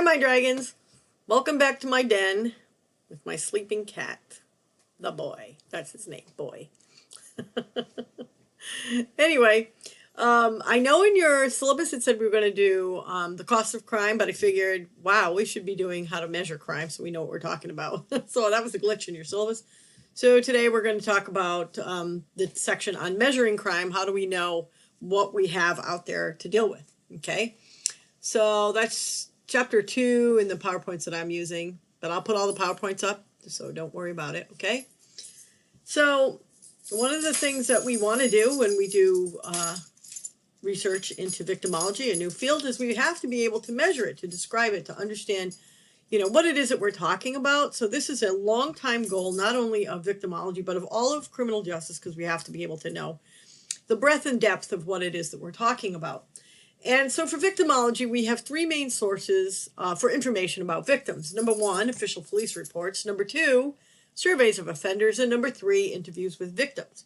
Hi, my dragons. Welcome back to my den with my sleeping cat, the boy. That's his name, boy. Anyway, I know in your syllabus it said we were going to do the cost of crime, but I figured, wow, we should be doing how to measure crime so we know what we're talking about. So that was a glitch in your syllabus. So today we're going to talk about the section on measuring crime. How do we know what we have out there to deal with? Okay, so that's chapter 2 in the PowerPoints that I'm using, but I'll put all the PowerPoints up, so don't worry about it, okay? So one of the things that we want to do when we do research into victimology, a new field, is we have to be able to measure it, to describe it, to understand, what it is that we're talking about. So this is a long-time goal, not only of victimology, but of all of criminal justice, because we have to be able to know the breadth and depth of what it is that we're talking about. And so for victimology, we have 3 main sources for information about victims. Number 1, official police reports. Number 2, surveys of offenders. And number 3, interviews with victims.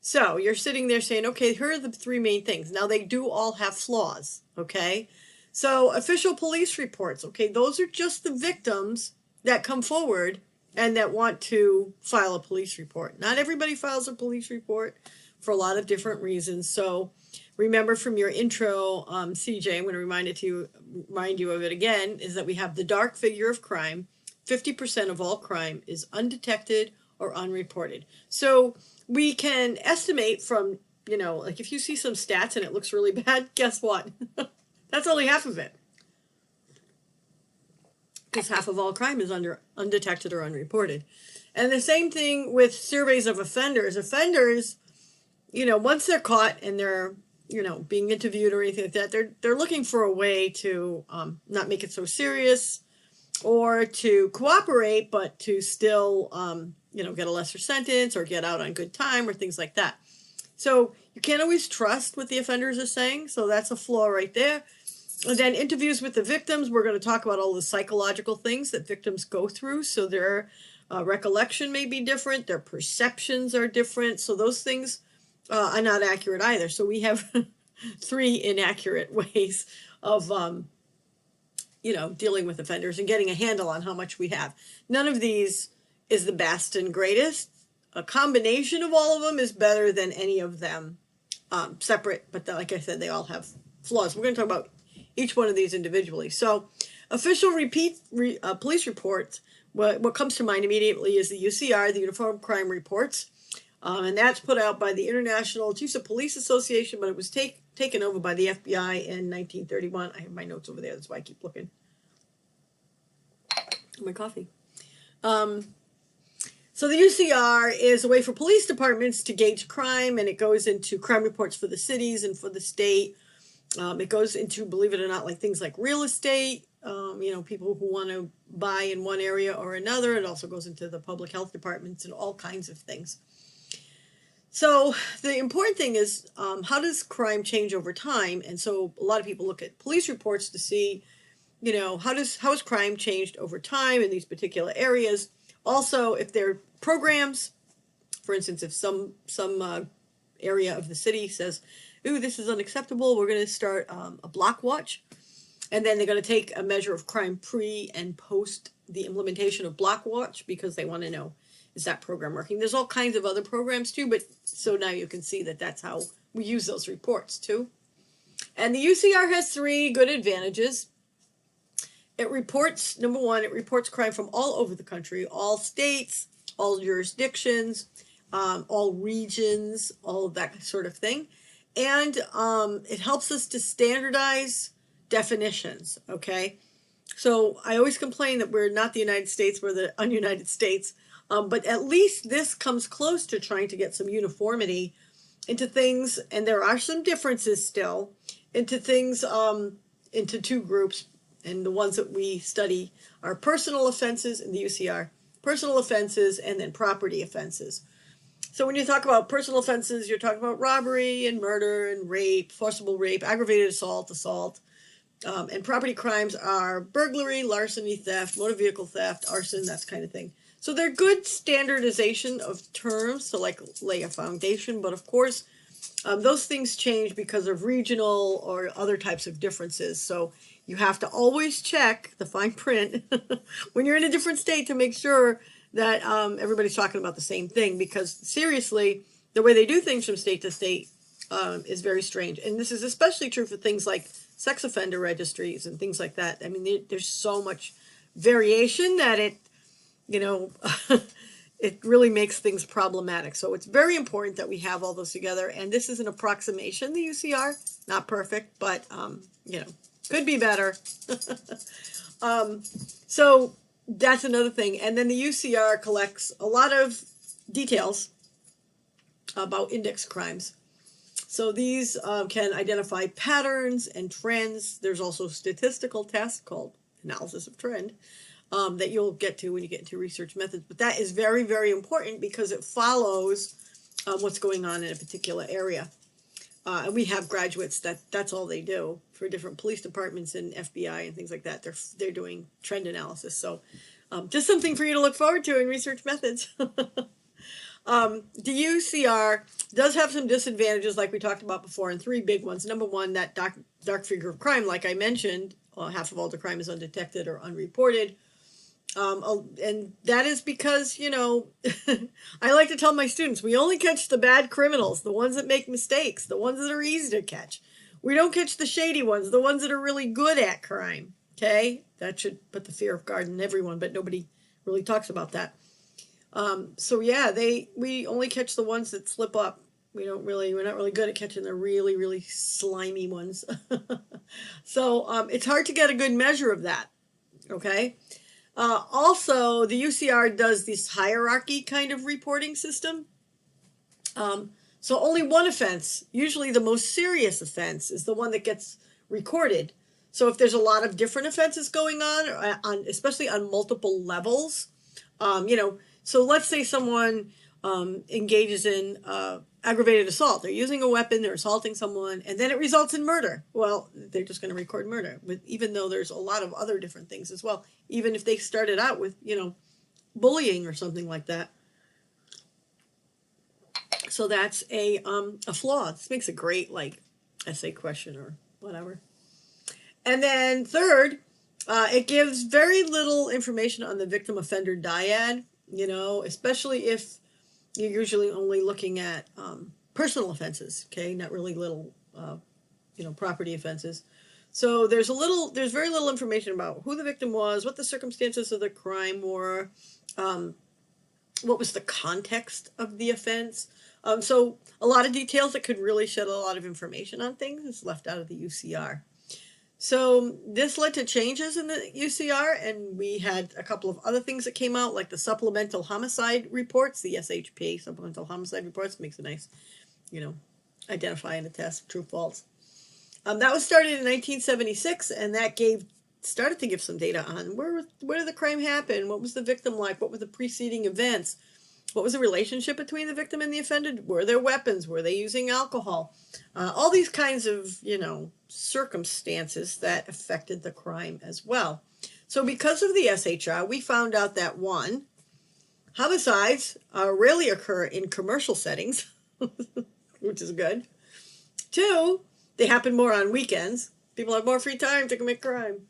So you're sitting there saying, okay, here are the 3 main things. Now, they do all have flaws, okay? So official police reports, okay, those are just the victims that come forward and that want to file a police report. Not everybody files a police report for a lot of different reasons. So remember from your intro, CJ, I'm going to remind you of it again, is that we have the dark figure of crime. 50% of all crime is undetected or unreported. So we can estimate from, like if you see some stats and it looks really bad, guess what? That's only half of it. Because half of all crime is undetected or unreported. And the same thing with surveys of offenders. Offenders, once they're caught and they're being interviewed or anything like that, they're looking for a way to not make it so serious or to cooperate, but to still, get a lesser sentence or get out on good time or things like that. So you can't always trust what the offenders are saying. So that's a flaw right there. And then interviews with the victims, we're going to talk about all the psychological things that victims go through. So their recollection may be different. Their perceptions are different. So those things are not accurate either. So we have 3 inaccurate ways of, dealing with offenders and getting a handle on how much we have. None of these is the best and greatest. A combination of all of them is better than any of them separate. But like I said, they all have flaws. We're going to talk about each one of these individually. So official police reports, what comes to mind immediately is the UCR, the Uniform Crime Reports. And that's put out by the International Chiefs of Police Association, but it was taken over by the FBI in 1931. I have my notes over there. That's why I keep looking. My coffee. So the UCR is a way for police departments to gauge crime, and it goes into crime reports for the cities and for the state. It goes into, believe it or not, like things like real estate, people who want to buy in one area or another. It also goes into the public health departments and all kinds of things. So the important thing is, how does crime change over time? And so a lot of people look at police reports to see, how has crime changed over time in these particular areas? Also, if there are programs, for instance, if some area of the city says, ooh, this is unacceptable, we're going to start a block watch. And then they're going to take a measure of crime pre and post the implementation of block watch because they want to know, is that program working? There's all kinds of other programs too, but so now you can see that that's how we use those reports too. And the UCR has 3 good advantages. It reports, number 1, it reports crime from all over the country, all states, all jurisdictions, all regions, all of that sort of thing. And it helps us to standardize definitions, okay? So I always complain that we're not the United States, we're the ununited states. But at least this comes close to trying to get some uniformity into things, and there are some differences still, into things, into 2 groups. And the ones that we study are personal offenses in the UCR, personal offenses, and then property offenses. So when you talk about personal offenses, you're talking about robbery and murder and rape, forcible rape, aggravated assault. And property crimes are burglary, larceny, theft, motor vehicle theft, arson, that kind of thing. So they're good standardization of terms to lay a foundation, but of course those things change because of regional or other types of differences. So You have to always check the fine print when you're in a different state to make sure that everybody's talking about the same thing, because seriously, the way they do things from state to state is very strange. And this is especially true for things like sex offender registries and things like that. I mean, there's so much variation that it, you know, it really makes things problematic. So it's very important that we have all those together. And this is an approximation, the UCR, not perfect, but, you know, could be better. So that's another thing. And then the UCR collects a lot of details about index crimes. So these can identify patterns and trends. There's also a statistical test called analysis of trend that you'll get to when you get into research methods. But that is very, very important because it follows what's going on in a particular area. And we have graduates that's all they do for different police departments and FBI and things like that. They're doing trend analysis. So just something for you to look forward to in research methods. The UCR does have some disadvantages like we talked about before, and three big ones. Number one, that dark figure of crime, like I mentioned, half of all the crime is undetected or unreported. And that is because, you know, I like to tell my students, we only catch the bad criminals, the ones that make mistakes, the ones that are easy to catch. We don't catch the shady ones, the ones that are really good at crime. Okay? That should put the fear of God in everyone, but nobody really talks about that. So yeah, we only catch the ones that slip up. We're not really good at catching the really, really slimy ones. So it's hard to get a good measure of that. Okay? Also, the UCR does this hierarchy kind of reporting system. So only one offense, usually the most serious offense, is the one that gets recorded. So if there's a lot of different offenses going on especially on multiple levels, you know, so let's say someone engages in aggravated assault. They're using a weapon, they're assaulting someone, and then it results in murder. Well, they're just going to record murder, even though there's a lot of other different things as well. Even if they started out with, you know, bullying or something like that. So that's a flaw. This makes a great, like, essay question or whatever. And then third, it gives very little information on the victim offender dyad, you know, especially if you're usually only looking at personal offenses, okay, not really little, you know, property offenses. So there's very little information about who the victim was, what the circumstances of the crime were, what was the context of the offense. So a lot of details that could really shed a lot of information on things is left out of the UCR. So this led to changes in the UCR, and we had a couple of other things that came out, like the supplemental homicide reports, the SHP, supplemental homicide reports, makes a nice, you know, identifying the test, true, false. That was started in 1976, and that started to give some data on where did the crime happen, what was the victim like, what were the preceding events, what was the relationship between the victim and the offender, were there weapons, were they using alcohol, all these kinds of, you know, circumstances that affected the crime as well. So because of the SHR, we found out that one, homicides rarely occur in commercial settings, which is good. Two, they happen more on weekends. People have more free time to commit crime.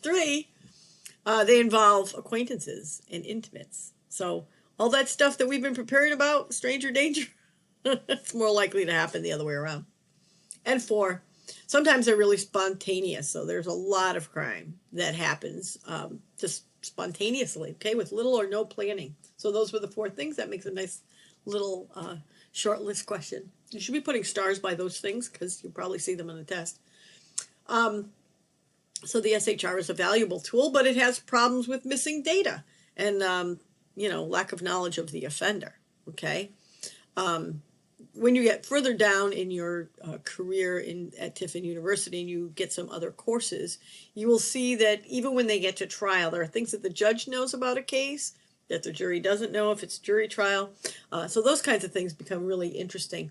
Three, they involve acquaintances and intimates. So all that stuff that we've been preparing about, stranger danger, it's more likely to happen the other way around. And four, sometimes they're really spontaneous. So there's a lot of crime that happens just spontaneously, okay, with little or no planning. So those were the four things. That makes a nice little short list question. You should be putting stars by those things because you'll probably see them on the test. So the SHR is a valuable tool, but it has problems with missing data and, you know, lack of knowledge of the offender, okay? When you get further down in your career at Tiffin University and you get some other courses, you will see that even when they get to trial, there are things that the judge knows about a case that the jury doesn't know if it's jury trial. So those kinds of things become really interesting.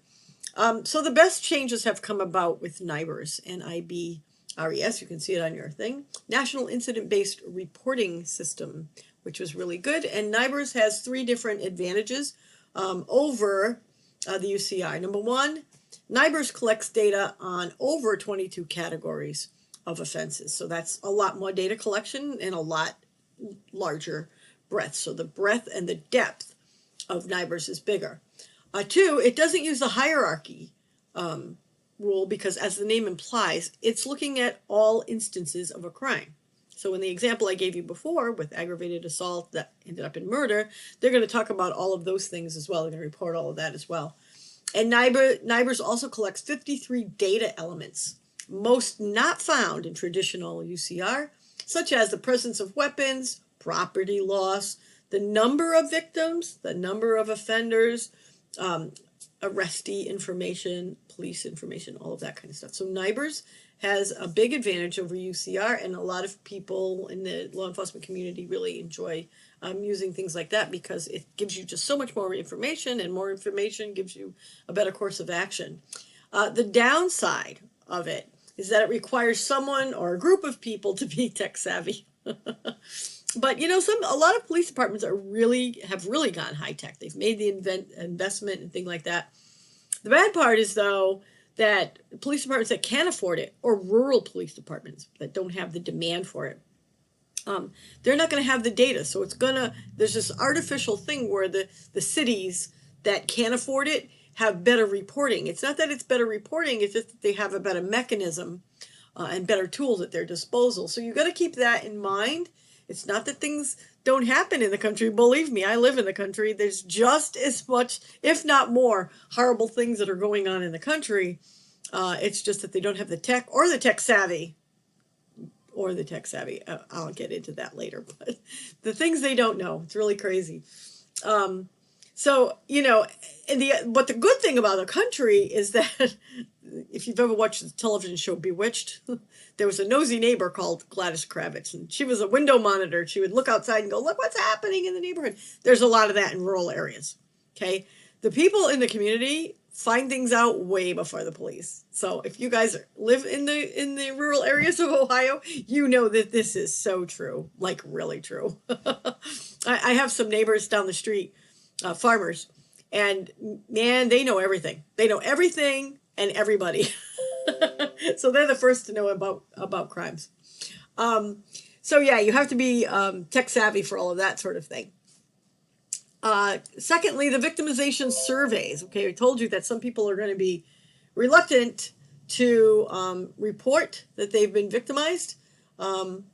So the best changes have come about with NIBRS, N-I-B-R-E-S. You can see it on your thing. National Incident-Based Reporting System, which was really good. And NIBRS has three different advantages over the UCI. Number one, NIBRS collects data on over 22 categories of offenses. So that's a lot more data collection and a lot larger breadth. So the breadth and the depth of NIBRS is bigger. Two, it doesn't use the hierarchy rule because, as the name implies, it's looking at all instances of a crime. So in the example I gave you before with aggravated assault that ended up in murder, they're going to talk about all of those things as well. They're going to report all of that as well. And NIBRS also collects 53 data elements, most not found in traditional UCR, such as the presence of weapons, property loss, the number of victims, the number of offenders, arrestee information, police information, all of that kind of stuff. So NIBRS has a big advantage over UCR, and a lot of people in the law enforcement community really enjoy using things like that because it gives you just so much more information, and more information gives you a better course of action. The downside of it is that it requires someone or a group of people to be tech savvy. But a lot of police departments have really gone high tech. They've made the investment and things like that. The bad part is, though, that police departments that can't afford it, or rural police departments that don't have the demand for it, they're not going to have the data. So there's this artificial thing where the cities that can't afford it have better reporting. It's not that it's better reporting, it's just that they have a better mechanism and better tools at their disposal. So you've got to keep that in mind. It's not that things don't happen in the country. Believe me, I live in the country. There's just as much, if not more, horrible things that are going on in the country. It's just that they don't have the tech or the tech savvy. I'll get into that later. But the things they don't know, it's really crazy. But the good thing about the country is that if you've ever watched the television show Bewitched, there was a nosy neighbor called Gladys Kravitz, and she was a window monitor. She would look outside and go, look what's happening in the neighborhood. There's a lot of that in rural areas, okay? The people in the community find things out way before the police. So if you guys live in the rural areas of Ohio, you know that this is so true, like really true. I have some neighbors down the street, farmers, and man, they know everything. They know everything and everybody. So they're the first to know about crimes. So yeah, you have to be tech savvy for all of that sort of thing. Secondly, the victimization surveys. Okay, I told you that some people are going to be reluctant to report that they've been victimized. And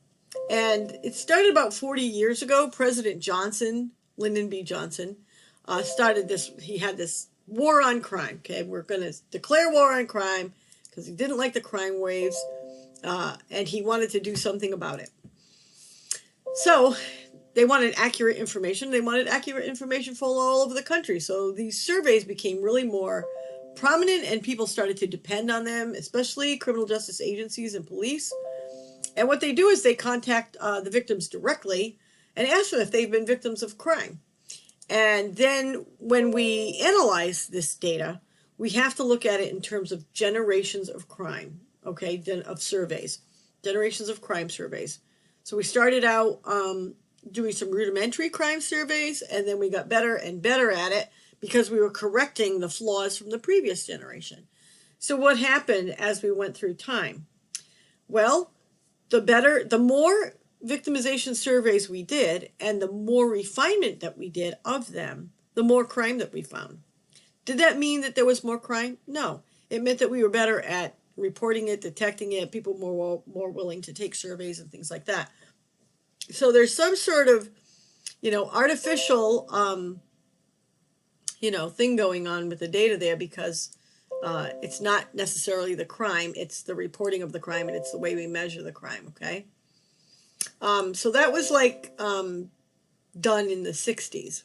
it started about 40 years ago. President Johnson, Lyndon B. Johnson, started this. He had this war on crime. Okay, we're going to declare war on crime because he didn't like the crime waves, and he wanted to do something about it. So they wanted accurate information. They wanted accurate information for all over the country. So these surveys became really more prominent, and people started to depend on them, especially criminal justice agencies and police. And what they do is they contact the victims directly and ask them if they've been victims of crime. And then when we analyze this data, we have to look at it in terms of generations of crime, okay, of surveys, generations of crime surveys. So we started out doing some rudimentary crime surveys, and then we got better and better at it because we were correcting the flaws from the previous generation. So what happened as we went through time? Well, the more victimization surveys we did and the more refinement that we did of them, the more crime that we found. Did that mean that there was more crime? No. It meant that we were better at reporting it, detecting it, people more willing to take surveys and things like that. So there's some sort of, artificial, thing going on with the data there because it's not necessarily the crime, it's the reporting of the crime, and it's the way we measure the crime, okay? So that was done in the 60s.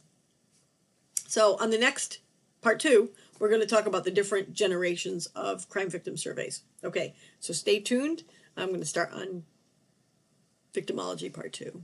So on the next part 2, we're going to talk about the different generations of crime victim surveys. Okay, so stay tuned. I'm going to start on victimology part 2.